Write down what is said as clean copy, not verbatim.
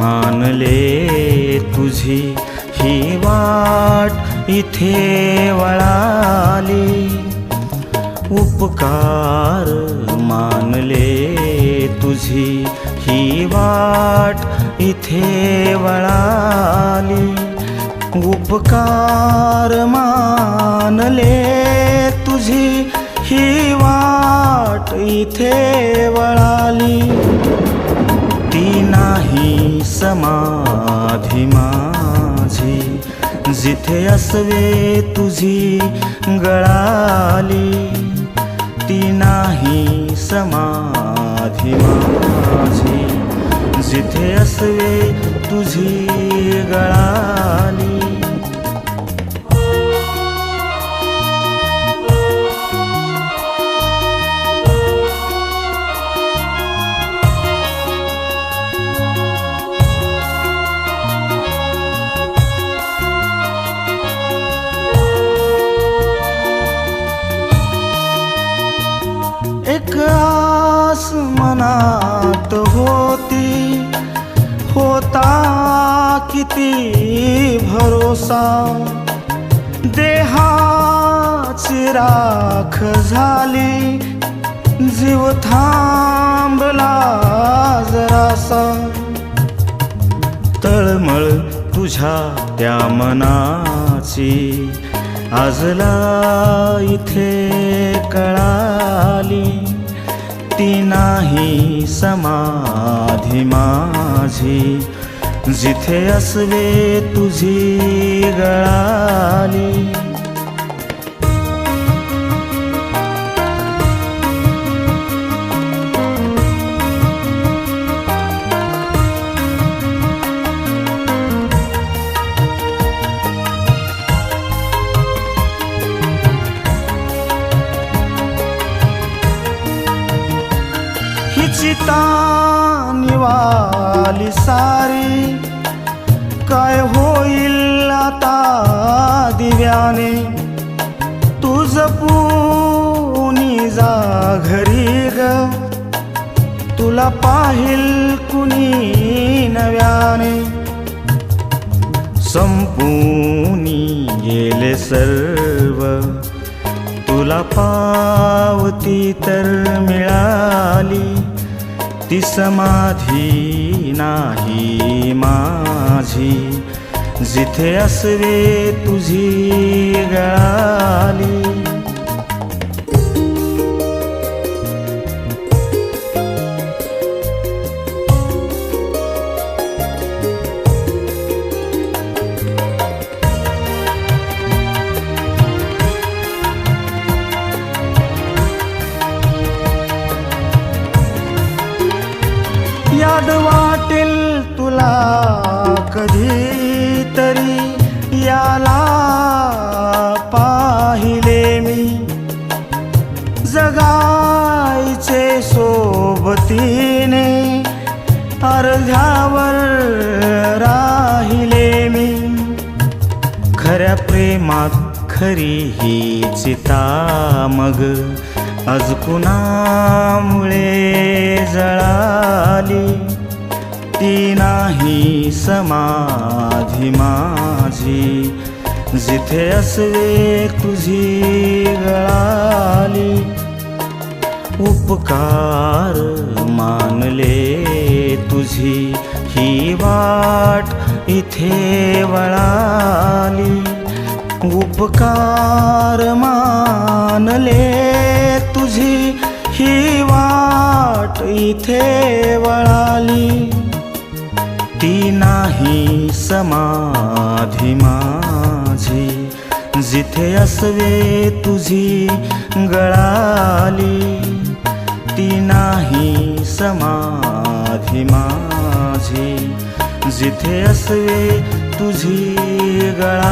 मानले तुझी ही वाट इथे वळाली. उपकार मानले तुझी ही वाट इथे वळाली. उपकार मानले तुझी ही वाट इथे वळाली. ती नाही समाधी माझी जिथे असवे तुझी गळाली. ती नाही समाधी माझी जिथे असवे तुझी गळाली. एक आस मनात होती, होता किती भरोसा. देहाची राख झाली, जीव थांबला जरासा. तळमळ तुझ्या त्या मनाची आजला इथे कळाली. ती नाही समाधी माझी जिथे असवे तुझी गळाली. चिता निवाली सारी, काय होईल आता दिव्याने. तुझ पुनी जा घरी ग, तुला पाहिल कुणी नव्याने. संपूनी गेले सर्व, तुला पावती तर मिळाली. ती समाधी नाही माझी जिथे असवे तुझी गळाली. याद वाटेल तुला कधी तरी, याला पाहिले मी. जगायचे सोबतीने, अर्ध्यावर राहिले मी. खऱ्या प्रेमात खरी ही चिता मग आज कुणामुळे जळाली. ती नाही समाधी माझी जिथे असवे तुझी गळाली. उपकार मानले तुझी ही वाट इथे वळाली. उपकार मानले तुझी ही वाट इथे वळाली. ती नाही समाधी माझी जिथे असवे तुझी गळाली. ती नाही समाधी माझी जिथे असवे तुझी गळाली.